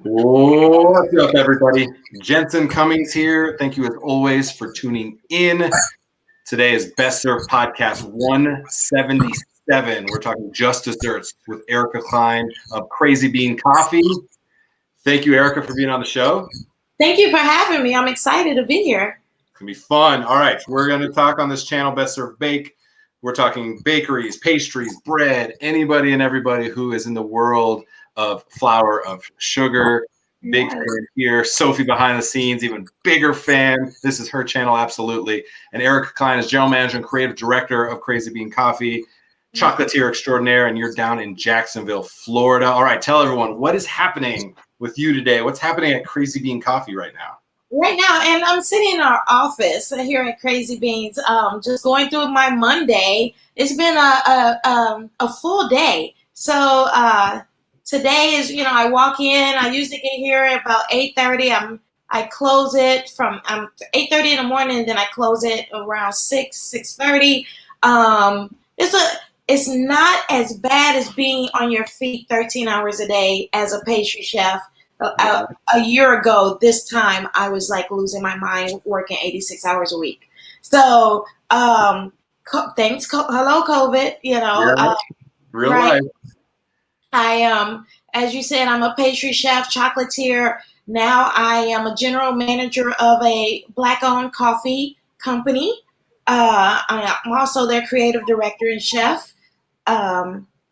What's up, everybody? Jensen Cummings here. Thank you, as always, for tuning in. Today is Best Served Podcast 177. We're talking just desserts with Erika Cline of Crazy Bean Coffee. Thank you, Erika, for being on the show. Thank you for having me. I'm excited to be here. It's going to be fun. All right, we're going to talk on this channel, Best Served Bake. We're talking bakeries, pastries, bread, anybody and everybody who is in the world of flour, of sugar. Big fan here. Sophie behind the scenes, even bigger fan. This is her channel, absolutely. And Erika Cline is general manager and creative director of Crazy Bean Coffee, chocolatier extraordinaire, and you're down in Jacksonville, Florida. All right, tell everyone, what is happening with you today? What's happening at Crazy Bean Coffee right now? Right now, and I'm sitting in our office here at Crazy Beans, just going through my Monday. It's been a full day. So today is, I walk in. I usually get here at about 8:30. I close it from 8:30 in the morning, and then I close it around 6:30. It's not as bad as being on your feet 13 hours a day as a pastry chef. A year ago, this time, I was like losing my mind working 86 hours a week. So, hello, COVID, Real right? life. As you said, I'm a pastry chef, chocolatier. Now I am a general manager of a Black-owned coffee company. I'm also their creative director and chef.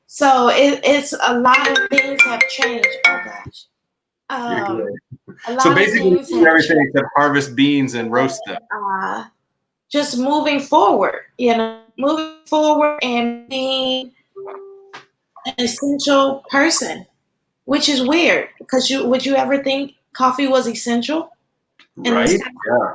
So it's a lot of things have changed. Oh gosh. So basically, everything except harvest beans and roast them. Just moving forward, moving forward and being an essential person, which is weird because would you ever think coffee was essential? Right. Yeah.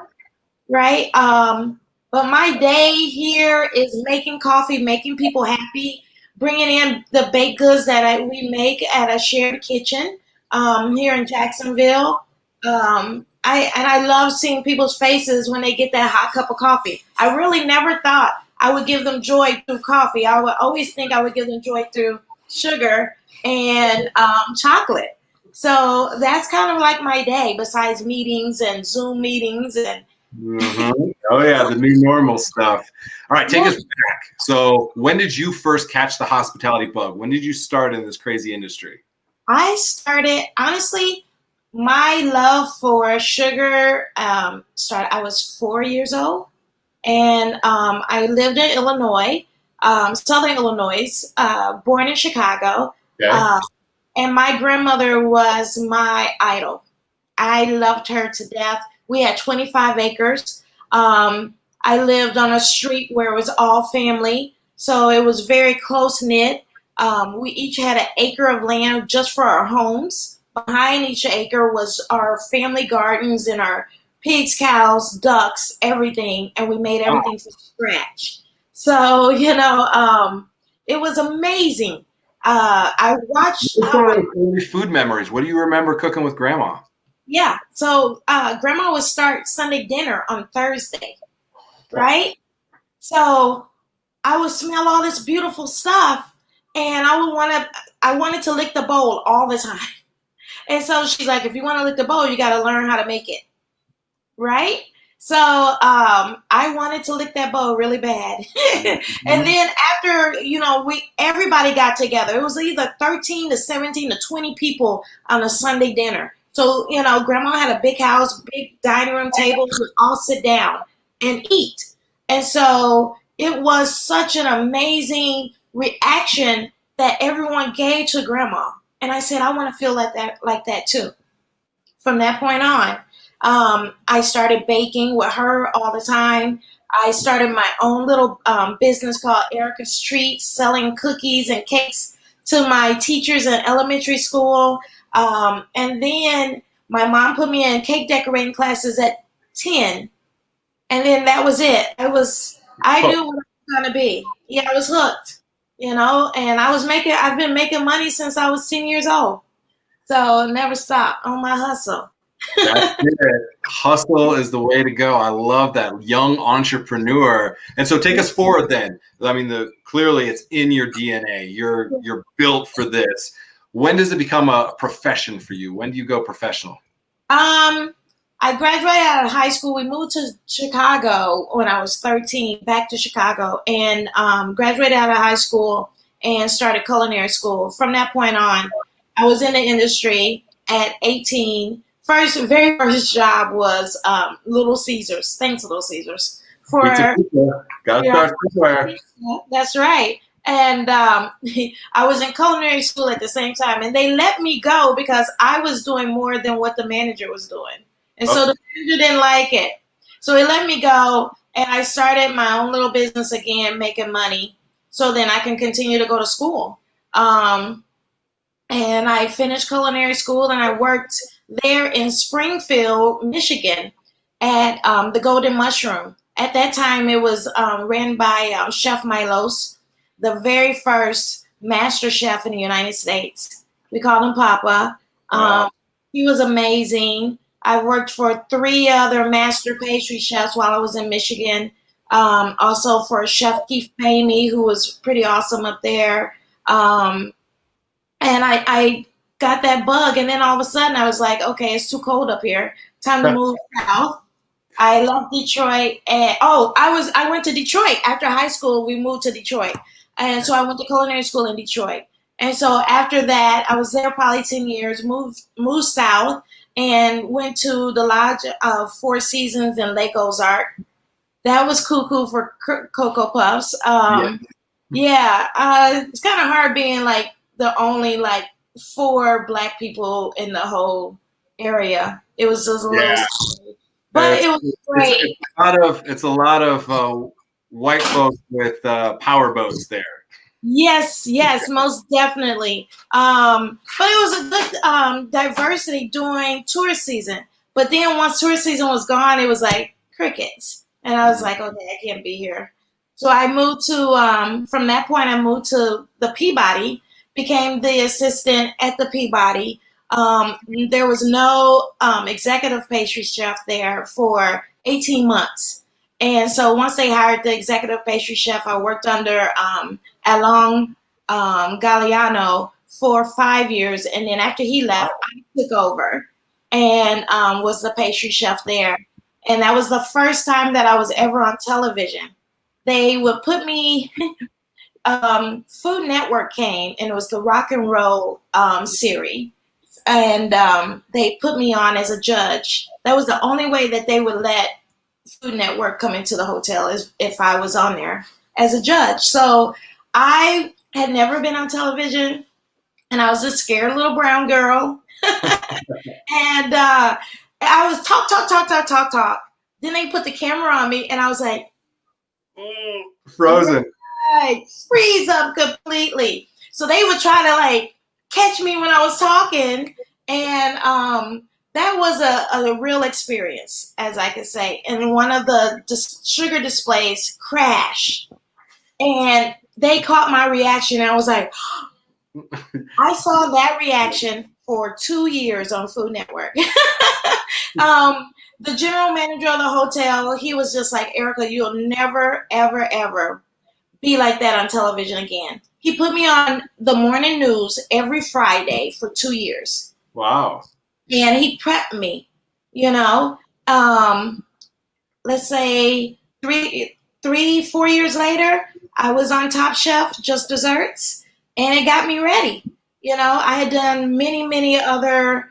Right. But my day here is making coffee, making people happy, bringing in the baked goods that we make at a shared kitchen. Here in Jacksonville. I love seeing people's faces when they get that hot cup of coffee. I really never thought I would give them joy through coffee. I would always think I would give them joy through sugar and chocolate. So that's kind of like my day, besides meetings and Zoom meetings and Oh yeah, the new normal stuff. All right, take us back. So when did you first catch the hospitality bug? When did you start in this crazy industry? I started, honestly, my love for sugar started, I was 4 years old, and I lived in Illinois, Southern Illinois, born in Chicago, and my grandmother was my idol. I loved her to death. We had 25 acres. I lived on a street where it was all family, so it was very close-knit. We each had an acre of land just for our homes. Behind each acre was our family gardens and our pigs, cows, ducks, everything. And we made everything from scratch. So, it was amazing. I watched food memories. What do you remember cooking with Grandma? Yeah. So Grandma would start Sunday dinner on Thursday, right? So I would smell all this beautiful stuff. And I wanted to lick the bowl all the time. And so she's like, if you want to lick the bowl, you got to learn how to make it. Right? So I wanted to lick that bowl really bad. And then after, everybody got together. It was either 13 to 17 to 20 people on a Sunday dinner. So, Grandma had a big house, big dining room table. We would all sit down and eat. And so it was such an amazing reaction that everyone gave to Grandma. And I said, I want to feel like that too. From that point on, I started baking with her all the time. I started my own little business called Erika's Treats, selling cookies and cakes to my teachers in elementary school. And then my mom put me in cake decorating classes at 10. And then that was it. I knew what I was going to be. Yeah, I was hooked. And I've been making money since I was 10 years old. So never stop on my hustle. That's it. Hustle is the way to go. I love that. Young entrepreneur. And so take us forward then. I mean, clearly it's in your DNA. You're built for this. when does it become a profession for you? When do you go professional? I graduated out of high school. We moved to Chicago when I was 13, back to Chicago, and graduated out of high school and started culinary school. From that point on, I was in the industry at 18. Very first job was Little Caesars. Thanks, Little Caesars. Pizza. Gotta start somewhere. That's right. And I was in culinary school at the same time, and they let me go because I was doing more than what the manager was doing. And so the manager didn't like it. So he let me go, and I started my own little business again, making money, so then I can continue to go to school. And I finished culinary school, and I worked there in Springfield, Michigan, at the Golden Mushroom. At that time, it was ran by Chef Milos, the very first master chef in the United States. We called him Papa. Wow. He was amazing. I worked for 3 other master pastry chefs while I was in Michigan. Also for Chef Keith Pamey, who was pretty awesome up there. And I got that bug, and then all of a sudden I was like, okay, it's too cold up here. Time to move south. I left Detroit, and I went to Detroit after high school. We moved to Detroit, and so I went to culinary school in Detroit. And so after that, I was there probably 10 years. Moved south and went to the Lodge of Four Seasons in Lake Ozark. That was cuckoo for Cocoa Puffs. It's kind of hard being like the only like 4 Black people in the whole area. It was just a little scary. But it was great. It's a lot of white folks with power boats there. Yes, most definitely. But it was a good diversity during tourist season. But then once tourist season was gone, it was like crickets. And I was like, okay, I can't be here. So I moved to, from that point, I moved to the Peabody, became the assistant at the Peabody. There was no executive pastry chef there for 18 months. And so once they hired the executive pastry chef, I worked under Alon Galliano for 5 years. And then after he left, I took over and was the pastry chef there. And that was the first time that I was ever on television. They would put me, Food Network came, and it was the Rock and Roll series. And they put me on as a judge. That was the only way that they would let Food Network come into the hotel, is if I was on there as a judge. So I had never been on television, and I was a scared little brown girl. And I was talk. Then they put the camera on me, and I was like, frozen. Right, freeze up completely. So they would try to like catch me when I was talking, and that was a real experience, as I could say. And one of the sugar displays crashed, and they caught my reaction. And I was like, I saw that reaction for 2 years on Food Network. The general manager of the hotel, he was just like, Erika, you'll never, ever, ever be like that on television again. He put me on the morning news every Friday for 2 years. Wow. And he prepped me, let's say 4 years later, I was on Top Chef, Just Desserts, and it got me ready. I had done many, many other,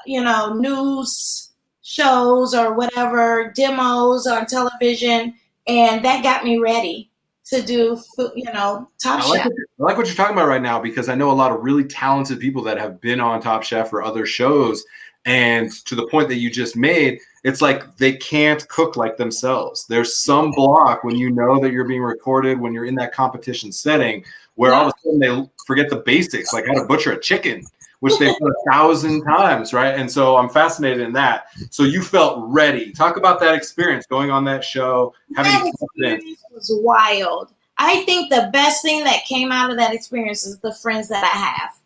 news shows or whatever, demos on television, and that got me ready to do, Top Chef. I like what you're talking about right now, because I know a lot of really talented people that have been on Top Chef or other shows, and to the point that you just made, it's like they can't cook like themselves. There's some block when you know that you're being recorded, when you're in that competition setting, where all of a sudden they forget the basics, like how to butcher a chicken, which they've done 1,000 times, right? And so I'm fascinated in that. So you felt ready. Talk about that experience, going on that show. That experience was wild. I think the best thing that came out of that experience is the friends that I have.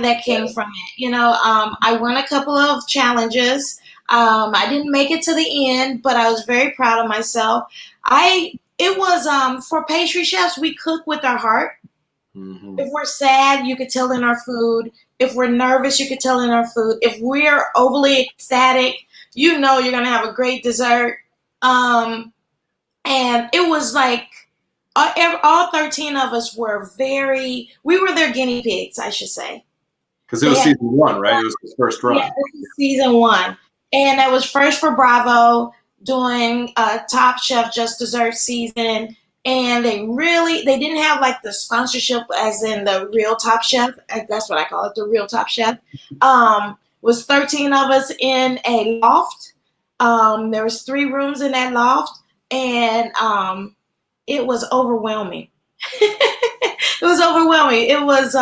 That came from it. I won a couple of challenges. I didn't make it to the end, but I was very proud of myself. It was for pastry chefs, we cook with our heart. Mm-hmm. If we're sad, you could tell in our food. If we're nervous, you could tell in our food. If we're overly ecstatic, you know you're gonna have a great dessert. And it was like all 13 of us we were their guinea pigs, I should say. Because it was season 1, right? It was the first run. Yeah, this is season 1. And that was first for Bravo doing Top Chef Just Dessert season. And they didn't have like the sponsorship as in the real Top Chef. That's what I call it, the real Top Chef. Was 13 of us in a loft. There was 3 rooms in that loft. And it was overwhelming. It was overwhelming. It was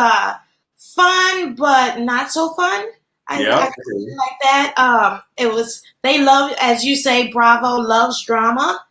fun, but not so fun. I like that. They love, as you say, Bravo loves drama.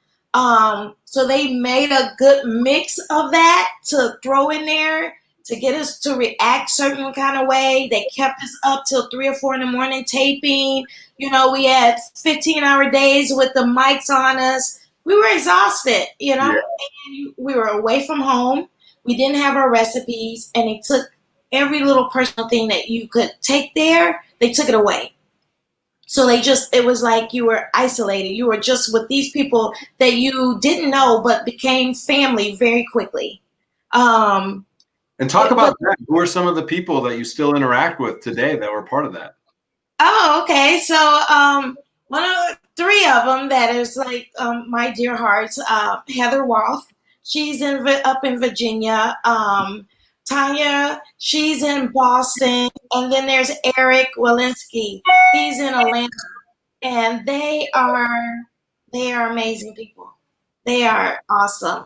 So they made a good mix of that to throw in there to get us to react certain kind of way. They kept us up till 3 or 4 in the morning taping. You know, we had 15-hour days with the mics on us. We were exhausted, you know, and we were away from home. We didn't have our recipes, and they took every little personal thing that you could take there, they took it away. So it was like you were isolated. You were just with these people that you didn't know, but became family very quickly. And talk about that. Who are some of the people that you still interact with today that were part of that? Oh, okay. So one of 3 of them that is like my dear hearts, Heather Roth. She's up in Virginia. Tanya, she's in Boston. And then there's Eric Walensky. He's in Atlanta. And they are amazing people. They are awesome.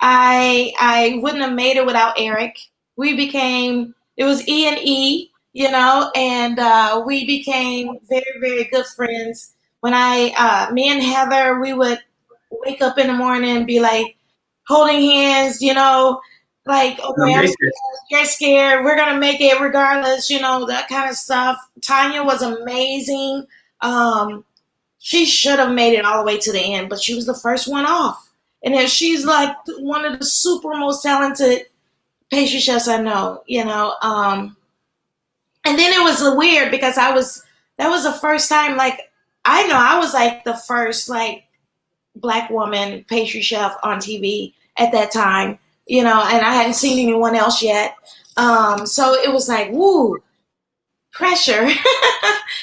I wouldn't have made it without Eric. It was E&E, you know, and we became very, very good friends. When me and Heather, we would wake up in the morning and be like holding hands, you know, like, okay, you're scared. We're going to make it regardless, you know, that kind of stuff. Tanya was amazing. She should have made it all the way to the end, but she was the first one off. And then she's like one of the super most talented pastry chefs I know, you know. And then it was weird because that was the first time, like, I was like the first like Black woman pastry chef on TV at that time, you know, and I hadn't seen anyone else yet. So it was like, woo, pressure,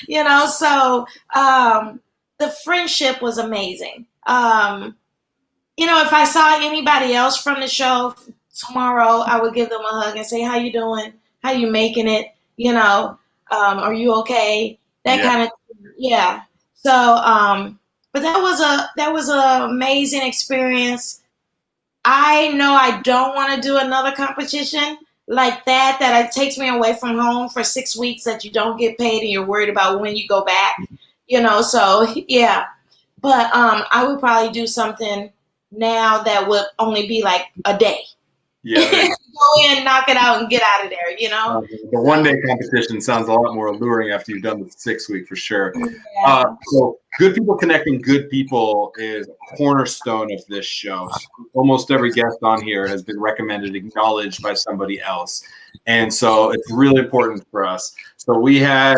you know. So the friendship was amazing. You know, if I saw anybody else from the show tomorrow, I would give them a hug and say, how you doing? How you making it? You know, are you okay? That kind of thing. Yeah. So, but that was a amazing experience. I know I don't want to do another competition like that it takes me away from home for 6 weeks that you don't get paid and you're worried about when you go back, you know, so yeah. But I would probably do something now that would only be like a day. Yeah. Go in, knock it out, and get out of there, you know? The one-day competition sounds a lot more alluring after you've done the 6 week for sure. Yeah. So good people connecting good people is a cornerstone of this show. So almost every guest on here has been recommended, acknowledged by somebody else. And so it's really important for us. So we had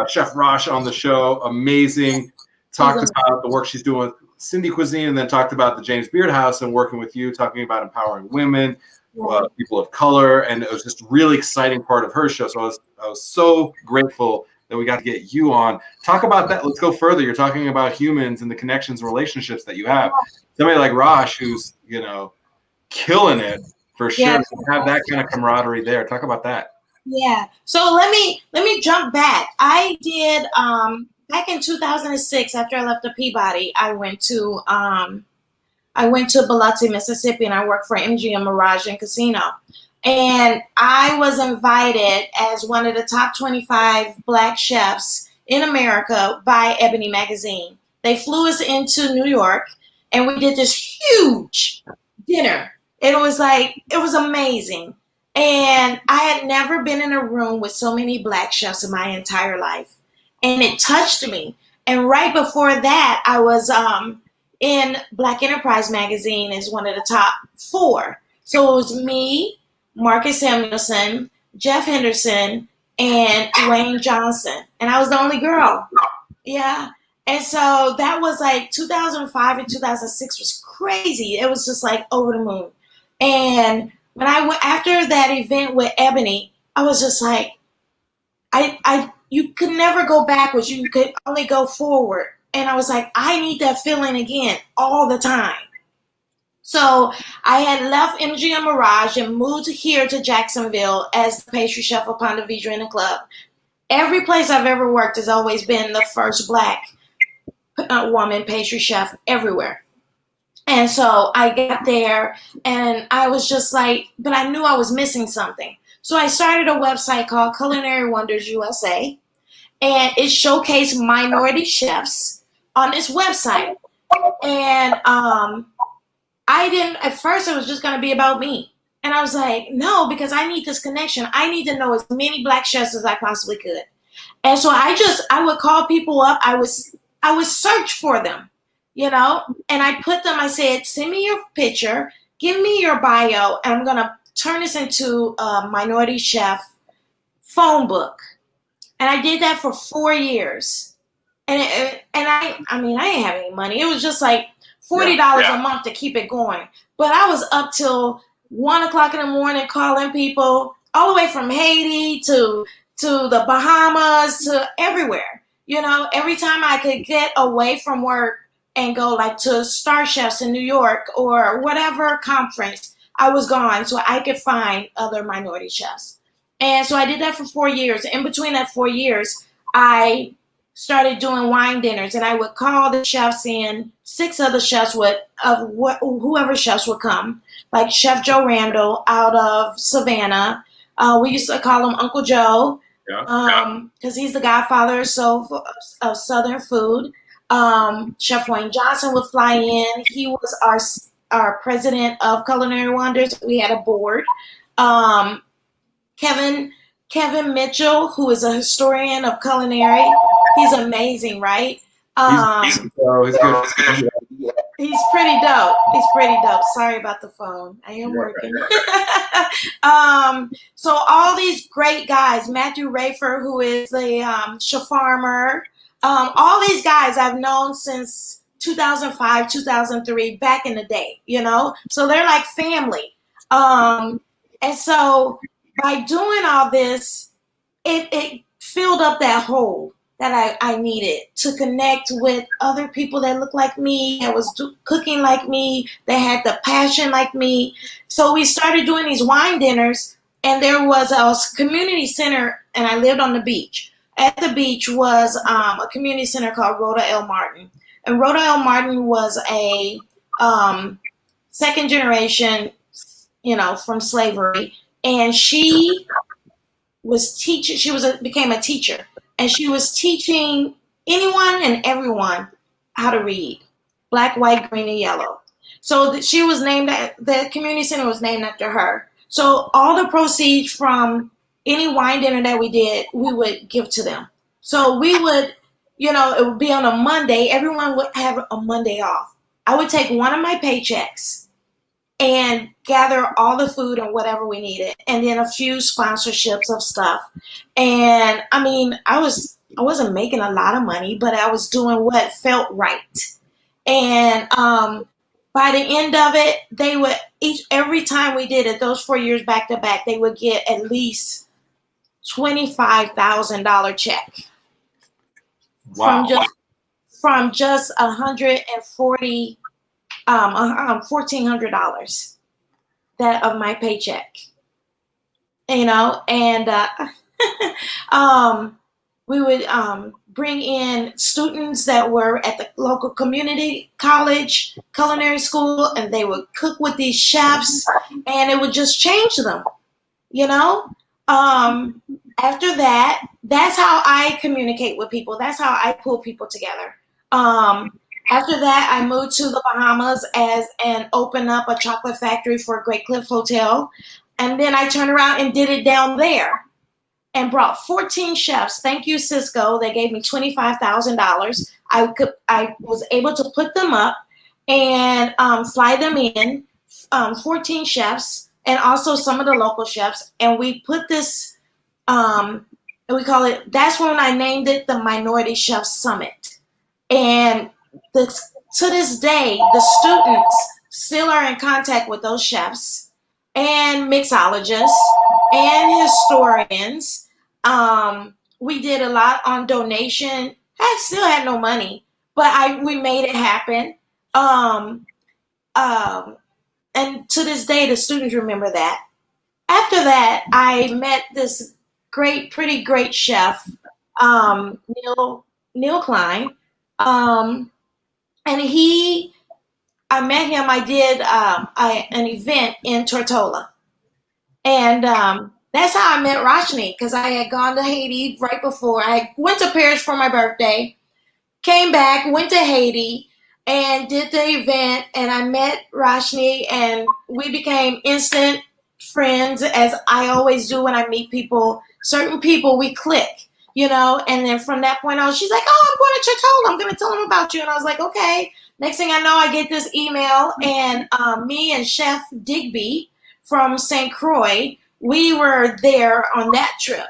Chef Rosh on the show, amazing, talked about the work she's doing with Cindy Cuisine, and then talked about the James Beard House and working with you, talking about empowering women, people of color, and it was just a really exciting part of her show. So I was so grateful that we got to get you on. Talk about that. Let's go further. You're talking about humans and the connections and relationships that you have. Somebody like Rosh, who's, you know, killing it for sure. Yeah. Have that kind of camaraderie there. Talk about that. Yeah. So let me jump back. I did back in 2006, after I left the Peabody, I went to Biloxi, Mississippi, and I worked for MGM Mirage and Casino. And I was invited as one of the top 25 Black chefs in America by Ebony Magazine. They flew us into New York, and we did this huge dinner. It was amazing. And I had never been in a room with so many Black chefs in my entire life. And it touched me. And right before that, I was in Black Enterprise Magazine as one of the top 4. So it was me, Marcus Samuelson, Jeff Henderson, and Wayne Johnson. And I was the only girl. Yeah. And so that was like 2005 and 2006 was crazy. It was just like over the moon. And when I went after that event with Ebony, I was just like, you could never go backwards. You could only go forward. And I was like, I need that feeling again all the time. So I had left Energy and Mirage and moved here to Jacksonville as the pastry chef of Ponte Vedra in the club. Every place I've ever worked has always been the first Black woman pastry chef everywhere. And so I got there and I was just like, but I knew I was missing something. So I started a website called Culinary Wonders USA, and it showcased minority chefs on this website. And at first it was just going to be about me. And I was like, no, because I need this connection. I need to know as many Black chefs as I possibly could. And so I would call people up. I would search for them, and I said, send me your picture, give me your bio, and I'm going to turn this into a minority chef phone book. And I did that for 4 years. And I didn't have any money. It was just like $40 a month to keep it going. But I was up till 1 o'clock in the morning calling people all the way from Haiti to the Bahamas to everywhere. Every time I could get away from work and go like to Star Chefs in New York or whatever conference, I was gone so I could find other minority chefs. And so I did that for 4 years. In between that 4 years, I started doing wine dinners, and I would call the chefs in. 6 other chefs whoever chefs would come, like Chef Joe Randall out of Savannah. We used to call him Uncle Joe because he's the godfather of Southern food. Chef Wayne Johnson would fly in. He was our president of Culinary Wonders. We had a board. Kevin Mitchell, who is a historian of culinary. He's amazing, right? He's good. He's pretty dope. Sorry about the phone. I am working. So all these great guys, Matthew Rayford, who is the chef farmer, all these guys I've known since 2005, 2003, back in the day, So they're like family. And so by doing all this, it filled up that hole that I needed to connect with other people that look like me, that was cooking like me, that had the passion like me. So we started doing these wine dinners, and there was a community center, and I lived on the beach. At the beach was a community center called Rhoda L. Martin. And Rhoda L. Martin was a second generation, from slavery. And she was teaching, became a teacher. And she was teaching anyone and everyone how to read, black, white, green, and yellow. So she was named, the community center was named after her. So all the proceeds from any wine dinner that we did, we would give to them. So we would, it would be on a Monday. Everyone would have a Monday off. I would take one of my paychecks and gather all the food and whatever we needed, and then a few sponsorships of stuff. And I wasn't making a lot of money, but I was doing what felt right. And by the end of it, they would every time we did it, those 4 years back to back, they would get at least $25,000 check. Wow. From just $1,400 that of my paycheck, and we would bring in students that were at the local community college culinary school, and they would cook with these chefs, and it would just change them, after that, that's how I communicate with people. That's how I pull people together. After that, I moved to the Bahamas and opened up a chocolate factory for Great Cliff Hotel. And then I turned around and did it down there and brought 14 chefs. Thank you, Cisco. They gave me $25,000. I was able to put them up and fly them in, 14 chefs and also some of the local chefs, and we put this, and we call it, that's when I named it the Minority Chef Summit. And to this day, the students still are in contact with those chefs and mixologists and historians. We did a lot on donation. I still had no money, but we made it happen. Um, and to this day, the students remember that. After that, I met this pretty great chef, Neil Cline, and I met him. I did an event in Tortola, and that's how I met Rajni, because I had gone to Haiti right before. I went to Paris for my birthday, came back, went to Haiti, and did the event, and I met Rajni, and we became instant friends, as I always do when I meet people. Certain people, we click, and then from that point on, she's like, oh, I'm going to Tortola. I'm going to tell them about you. And I was like, okay. Next thing I know, I get this email, and me and Chef Digby from St. Croix, we were there on that trip.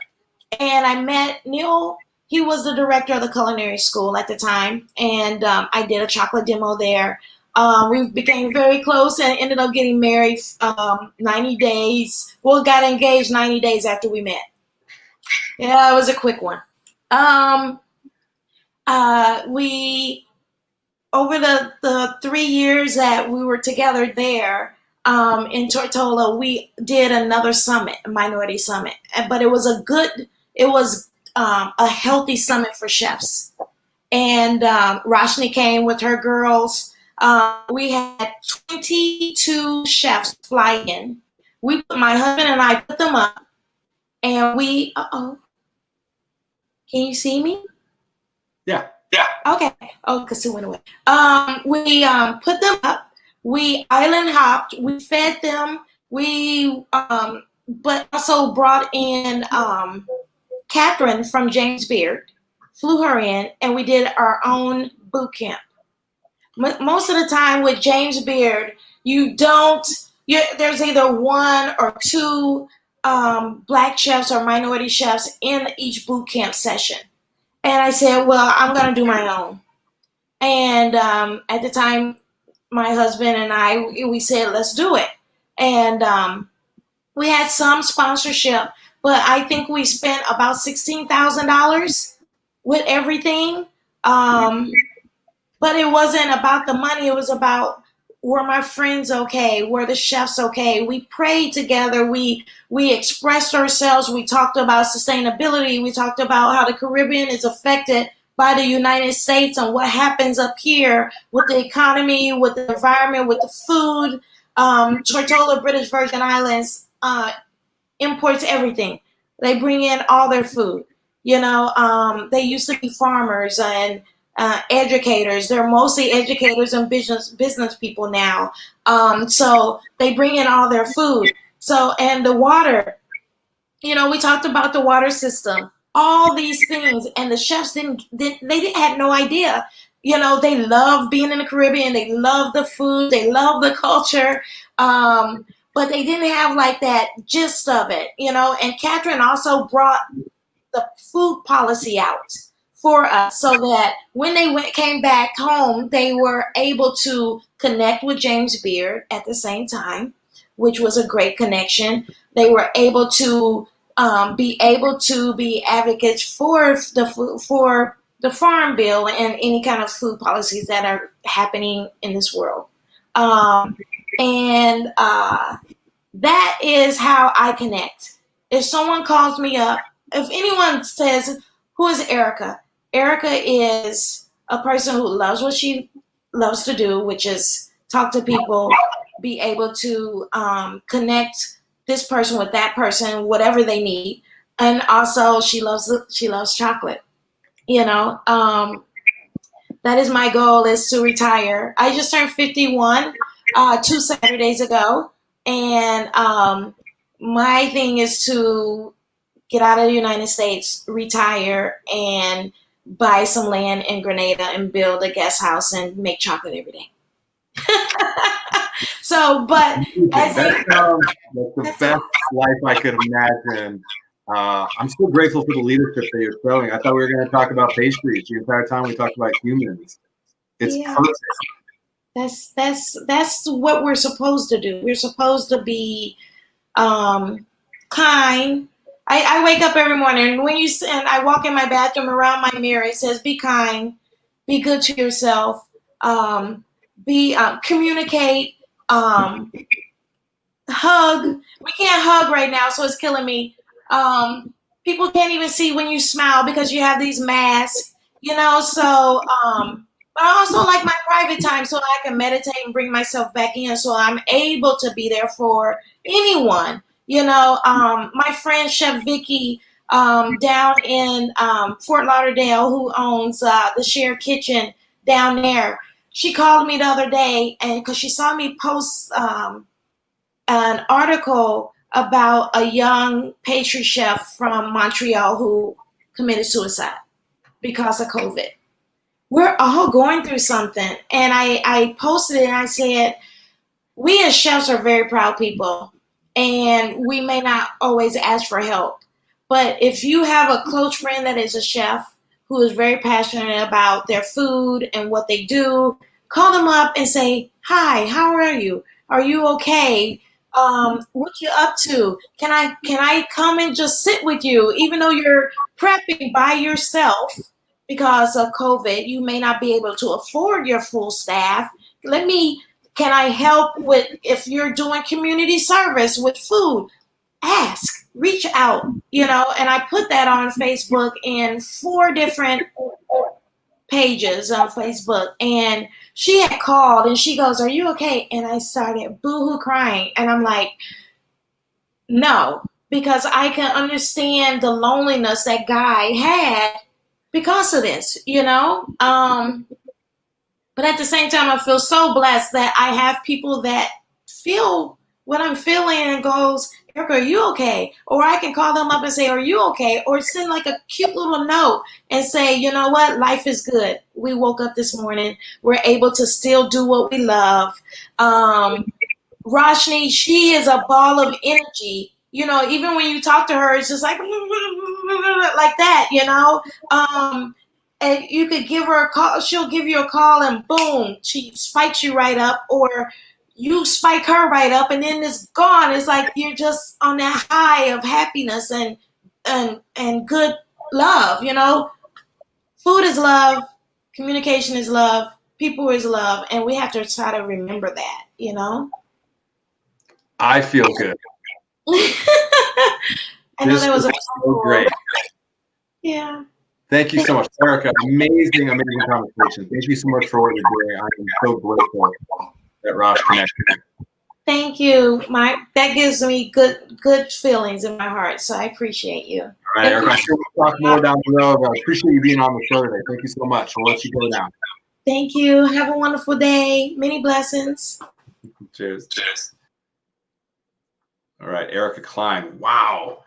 And I met Neil. He was the director of the culinary school at the time, and I did a chocolate demo there. We became very close and ended up getting married 90 days. Well, got engaged 90 days after we met. Yeah, it was a quick one. We, over the 3 years that we were together there in Tortola, we did another summit, a minority summit. But it was a healthy summit for chefs. And Rashni came with her girls. We had 22 chefs fly in. My husband and I put them up, and can you see me? Yeah. Okay. Oh, because it went away. We put them up. We island hopped. We fed them. But also brought in Catherine from James Beard, flew her in, and we did our own boot camp. Most of the time with James Beard, there's either one or two black chefs or minority chefs in each boot camp session. And I said, well, I'm going to do my own. And at the time, my husband and we said, let's do it. And we had some sponsorship, but I think we spent about $16,000 with everything. But it wasn't about the money. It was about, were my friends okay? Were the chefs okay? We prayed together. We expressed ourselves. We talked about sustainability. We talked about how the Caribbean is affected by the United States and what happens up here with the economy, with the environment, with the food. Tortola, British Virgin Islands, imports everything. They bring in all their food. They used to be farmers and educators. They're mostly educators and business people now. So they bring in all their food. So, and the water, we talked about the water system, all these things, and the chefs had no idea. They love being in the Caribbean. They love the food. They love the culture. But they didn't have like that gist of it, and Catherine also brought the food policy out for us so that when they came back home, they were able to connect with James Beard at the same time, which was a great connection. They were able to be advocates for the farm bill and any kind of food policies that are happening in this world. That is how I connect. If someone calls me up, if anyone says, who is Erika? Erika is a person who loves what she loves to do, which is talk to people, be able to connect this person with that person, whatever they need. And also she loves chocolate. That is my goal, is to retire. I just turned 51 2 Saturdays ago. And my thing is to get out of the United States, retire, and buy some land in Grenada and build a guest house and make chocolate every day. So, but as That a, sounds like the that's best life I could imagine. I'm so grateful for the leadership that you're showing. I thought we were going to talk about pastries the entire time we talked about humans. It's yeah. perfect. That's what we're supposed to do. We're supposed to be kind. I wake up every morning and and I walk in my bathroom around my mirror. It says, "Be kind, be good to yourself, be communicate, um, hug." We can't hug right now, so it's killing me. Um, People can't even see when you smile because you have these masks, you know. So, but I also like my private time so I can meditate and bring myself back in, so I'm able to be there for anyone. You know, my friend Chef Vicky down in Fort Lauderdale, who owns the Share Kitchen down there, she called me the other day, and because she saw me post an article about a young pastry chef from Montreal who committed suicide because of COVID. We're all going through something. And I posted it and I said, we as chefs are very proud people, and we may not always ask for help. But if you have a close friend that is a chef who is very passionate about their food and what they do, call them up and say, "Hi, how are you? Are you okay? What you up to? Can I come and just sit with you, even though you're prepping by yourself because of COVID? You may not be able to afford your full staff. Let me Can I help with if you're doing community service with food? Ask, reach out, you know." And I put that on Facebook in 4 different pages on Facebook. And she had called and she goes, "Are you okay?" And I started boohoo crying. And I'm like, no, because I can understand the loneliness that guy had because of this, you know? But at the same time, I feel so blessed that I have people that feel what I'm feeling and goes, "Erika, are you okay?" Or I can call them up and say, "Are you okay?" Or send like a cute little note and say, "You know what? Life is good. We woke up this morning. We're able to still do what we love." Um, Roshni, she is a ball of energy. You know, even when you talk to her, it's just like that, you know? And you could give her a call, she'll give you a call and boom, she spikes you right up, or you spike her right up and then it's gone. It's like you're just on that high of happiness and good love, you know? Food is love, communication is love, people is love, and we have to try to remember that, you know? I feel good. I know This that was was a so great. yeah. Thank you so much, Erika. Amazing, amazing conversation. Thank you so much for what you're doing. I am so grateful that Rosh connected. Thank you. That gives me good feelings in my heart. So I appreciate you. All right, Erika, I'm sure we'll talk more down the road. I appreciate you being on the show today. Thank you so much. We'll let you go now. Thank you. Have a wonderful day. Many blessings. Cheers. Cheers. All right, Erika Cline. Wow.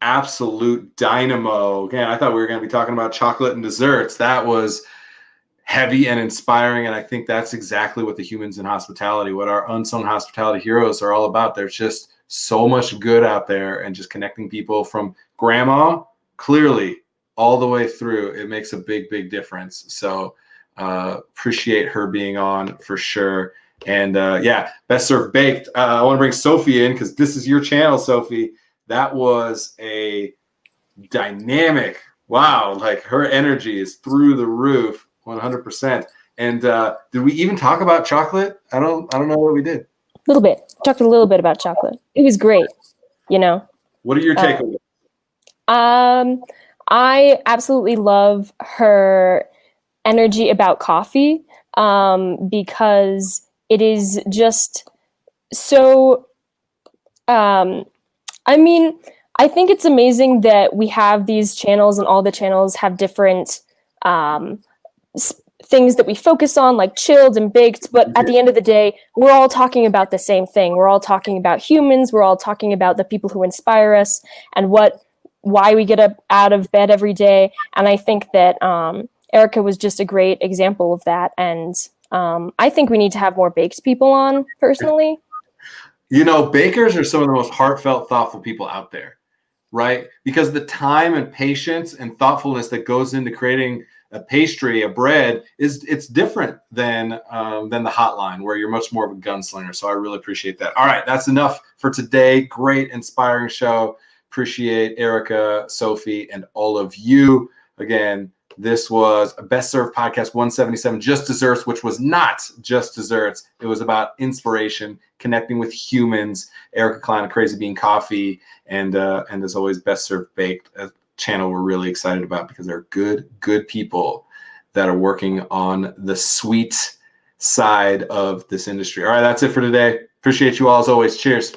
Absolute dynamo. Again, I thought we were going to be talking about chocolate and desserts. That was heavy and inspiring. And I think that's exactly what the humans in hospitality, what our unsung hospitality heroes are all about. There's just so much good out there, and just connecting people from grandma clearly all the way through. It makes a big, big difference. So appreciate her being on for sure. And yeah, Best Served Baked. I want to bring Sophie in because this is your channel, Sophie. That was a dynamic, wow, like her energy is through the roof, 100%. And did we even talk about chocolate? I don't know what we did. A little bit. Talked a little bit about chocolate. It was great, you know. What are your takeaways? I absolutely love her energy about coffee, because it is just so I mean, I think it's amazing that we have these channels, and all the channels have different things that we focus on, like chilled and baked. But at the end of the day, we're all talking about the same thing. We're all talking about humans. We're all talking about the people who inspire us and why we get up out of bed every day. And I think that Erika was just a great example of that. And I think we need to have more baked people on, personally. You know, bakers are some of the most heartfelt, thoughtful people out there, right? Because the time and patience and thoughtfulness that goes into creating a pastry, a bread, it's different than the hotline, where you're much more of a gunslinger. So I really appreciate that. All right, that's enough for today. Great, inspiring show. Appreciate Erika, Sophie, and all of you. Again, this was a Best Served Podcast 177, Just Desserts, which was not just desserts. It was about inspiration, connecting with humans. Erika Cline of Crazy Bean Coffee, and as always, Best Served Baked, a channel we're really excited about because they're good people that are working on the sweet side of this industry. All right, that's it for today. Appreciate you all as always. Cheers.